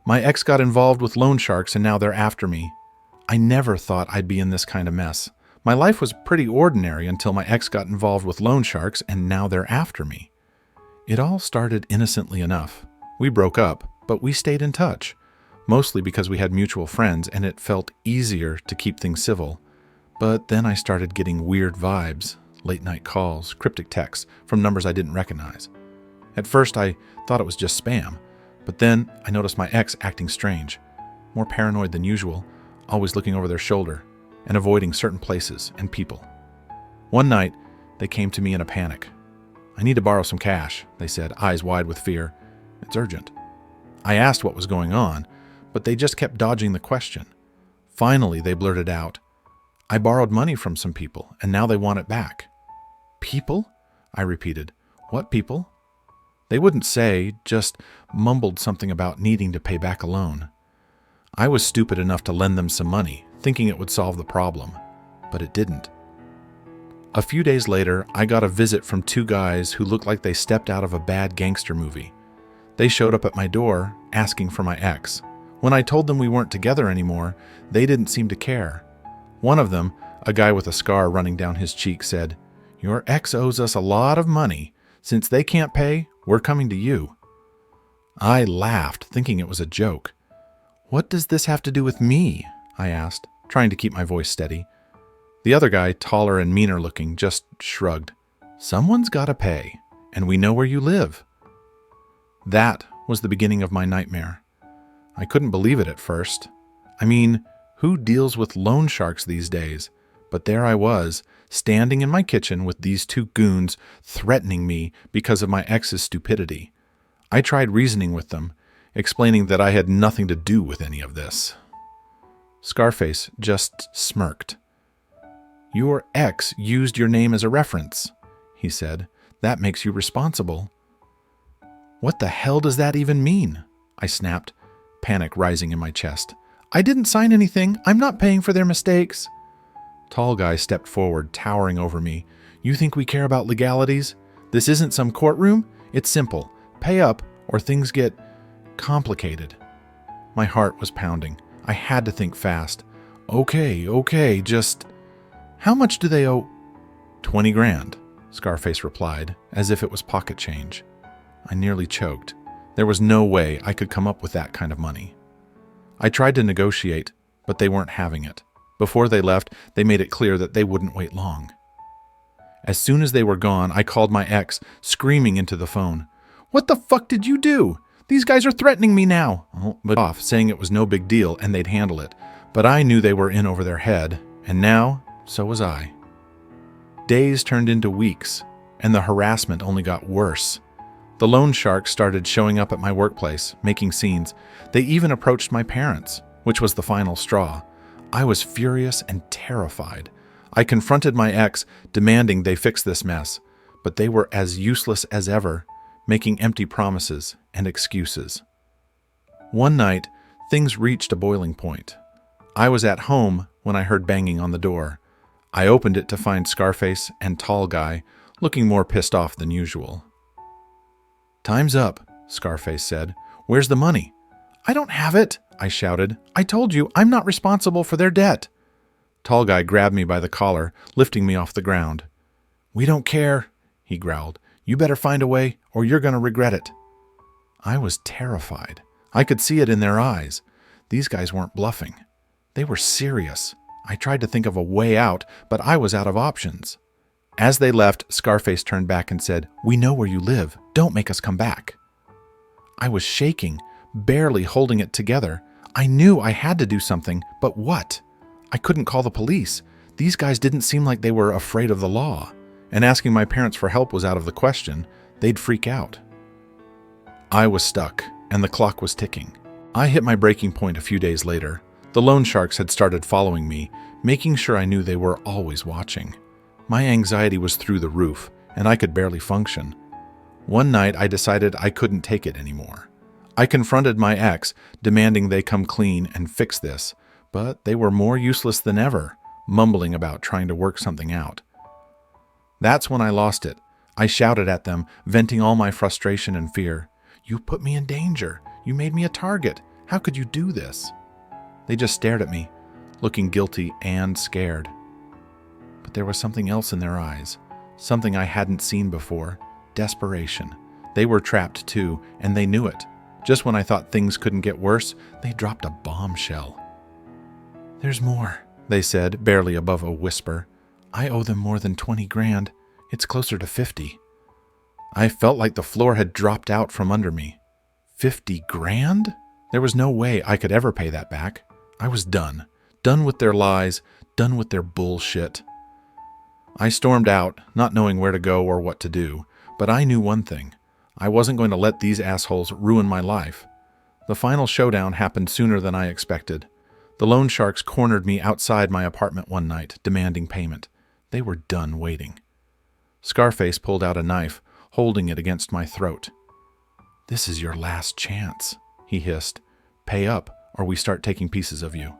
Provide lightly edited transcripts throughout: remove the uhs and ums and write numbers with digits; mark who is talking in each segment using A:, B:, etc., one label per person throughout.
A: My ex got involved with loan sharks and now they're after me. I never thought I'd be in this kind of mess. My life was pretty ordinary until my ex got involved with loan sharks and now they're after me. It all started innocently enough. We broke up, but we stayed in touch, mostly because we had mutual friends and it felt easier to keep things civil. But then I started getting weird vibes, late-night calls, cryptic texts from numbers I didn't recognize. At first, I thought it was just spam, but then I noticed my ex acting strange, more paranoid than usual, always looking over their shoulder and avoiding certain places and people. One night, they came to me in a panic. "I need to borrow some cash," they said, eyes wide with fear. "It's urgent." I asked what was going on, but they just kept dodging the question. Finally, they blurted out, "I borrowed money from some people, and now they want it back." "People?" I repeated. "What people?" They wouldn't say, just mumbled something about needing to pay back a loan. I was stupid enough to lend them some money, thinking it would solve the problem, but it didn't. A few days later, I got a visit from two guys who looked like they stepped out of a bad gangster movie. They showed up at my door, asking for my ex. When I told them we weren't together anymore, they didn't seem to care. One of them, a guy with a scar running down his cheek, said, "Your ex owes us a lot of money. Since they can't pay, we're coming to you." I laughed, thinking it was a joke. "What does this have to do with me?" I asked, trying to keep my voice steady. The other guy, taller and meaner looking, just shrugged. "Someone's gotta pay, and we know where you live." That was the beginning of my nightmare. I couldn't believe it at first. I mean, who deals with loan sharks these days? But there I was, standing in my kitchen with these two goons threatening me because of my ex's stupidity. I tried reasoning with them, explaining that I had nothing to do with any of this. Scarface just smirked. "Your ex used your name as a reference," he said. "That makes you responsible." "What the hell does that even mean?" I snapped, panic rising in my chest. "I didn't sign anything. I'm not paying for their mistakes." Tall guy stepped forward, towering over me. "You think we care about legalities? This isn't some courtroom. It's simple. Pay up or things get complicated." My heart was pounding. I had to think fast. Okay, just... "How much do they owe?" 20 grand, Scarface replied, as if it was pocket change. I nearly choked. There was no way I could come up with that kind of money. I tried to negotiate, but they weren't having it. Before they left, they made it clear that they wouldn't wait long. As soon as they were gone, I called my ex, screaming into the phone. "What the fuck did you do? These guys are threatening me now." But off, saying it was no big deal and they'd handle it. But I knew they were in over their head, and now, so was I. Days turned into weeks, and the harassment only got worse. The loan sharks started showing up at my workplace, making scenes. They even approached my parents, which was the final straw. I was furious and terrified. I confronted my ex, demanding they fix this mess, but they were as useless as ever, making empty promises and excuses. One night, things reached a boiling point. I was at home when I heard banging on the door. I opened it to find Scarface and Tall Guy, looking more pissed off than usual. "Time's up," Scarface said. "Where's the money?" "I don't have it," I shouted. "I told you, I'm not responsible for their debt." Tall Guy grabbed me by the collar, lifting me off the ground. "We don't care," he growled. "You better find a way, or you're going to regret it." I was terrified. I could see it in their eyes. These guys weren't bluffing. They were serious. I tried to think of a way out, but I was out of options. As they left, Scarface turned back and said, "We know where you live. Don't make us come back." I was shaking, barely holding it together. I knew I had to do something, but what? I couldn't call the police. These guys didn't seem like they were afraid of the law, and asking my parents for help was out of the question. They'd freak out. I was stuck, and the clock was ticking. I hit my breaking point a few days later. The loan sharks had started following me, making sure I knew they were always watching. My anxiety was through the roof, and I could barely function. One night, I decided I couldn't take it anymore. I confronted my ex, demanding they come clean and fix this, but they were more useless than ever, mumbling about trying to work something out. That's when I lost it. I shouted at them, venting all my frustration and fear. "You put me in danger. You made me a target. How could you do this?" They just stared at me, looking guilty and scared. But there was something else in their eyes, something I hadn't seen before: desperation. They were trapped too, and they knew it. Just when I thought things couldn't get worse, they dropped a bombshell. "There's more," they said, barely above a whisper. "I owe them more than 20 grand. It's closer to 50. I felt like the floor had dropped out from under me. 50 grand? There was no way I could ever pay that back. I was done. Done with their lies, done with their bullshit. I stormed out, not knowing where to go or what to do, but I knew one thing. I wasn't going to let these assholes ruin my life. The final showdown happened sooner than I expected. The loan sharks cornered me outside my apartment one night, demanding payment. They were done waiting. Scarface pulled out a knife, holding it against my throat. "This is your last chance," he hissed. "Pay up, or we start taking pieces of you."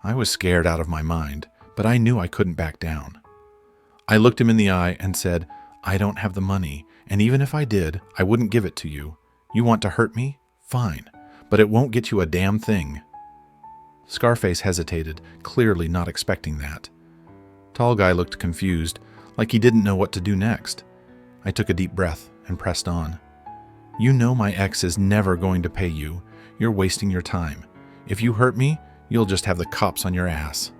A: I was scared out of my mind, but I knew I couldn't back down. I looked him in the eye and said, "I don't have the money, and even if I did, I wouldn't give it to you. You want to hurt me? Fine, but it won't get you a damn thing." Scarface hesitated, clearly not expecting that. Tall guy looked confused, like he didn't know what to do next. I took a deep breath and pressed on. "You know my ex is never going to pay you. You're wasting your time. If you hurt me, you'll just have the cops on your ass."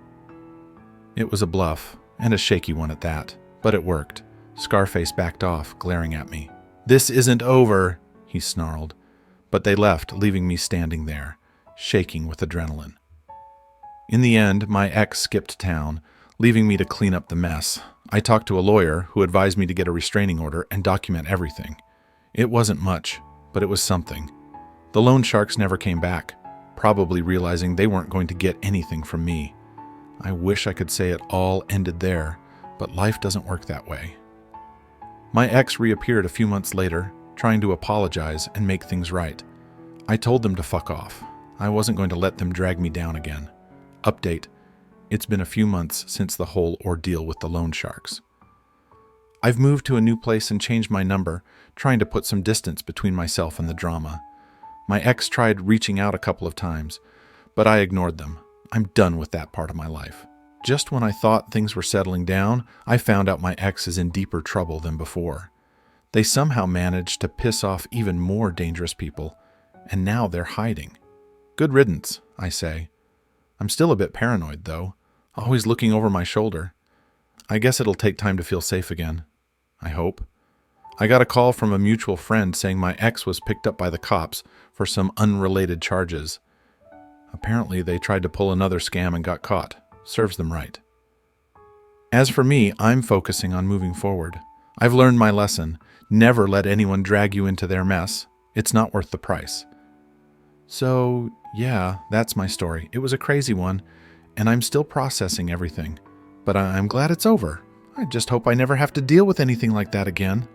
A: It was a bluff, and a shaky one at that, but it worked. Scarface backed off, glaring at me. "This isn't over," he snarled. But they left, leaving me standing there, shaking with adrenaline. In the end, my ex skipped town, leaving me to clean up the mess. I talked to a lawyer who advised me to get a restraining order and document everything. It wasn't much, but it was something. The loan sharks never came back, probably realizing they weren't going to get anything from me. I wish I could say it all ended there, but life doesn't work that way. My ex reappeared a few months later, trying to apologize and make things right. I told them to fuck off. I wasn't going to let them drag me down again. Update: it's been a few months since the whole ordeal with the loan sharks. I've moved to a new place and changed my number, trying to put some distance between myself and the drama. My ex tried reaching out a couple of times, but I ignored them. I'm done with that part of my life. Just when I thought things were settling down, I found out my ex is in deeper trouble than before. They somehow managed to piss off even more dangerous people, and now they're hiding. Good riddance, I say. I'm still a bit paranoid, though, always looking over my shoulder. I guess it'll take time to feel safe again. I hope. I got a call from a mutual friend saying my ex was picked up by the cops for some unrelated charges. Apparently, they tried to pull another scam and got caught. Serves them right. As for me, I'm focusing on moving forward. I've learned my lesson. Never let anyone drag you into their mess. It's not worth the price. So, yeah, that's my story. It was a crazy one, and I'm still processing everything. But I'm glad it's over. I just hope I never have to deal with anything like that again.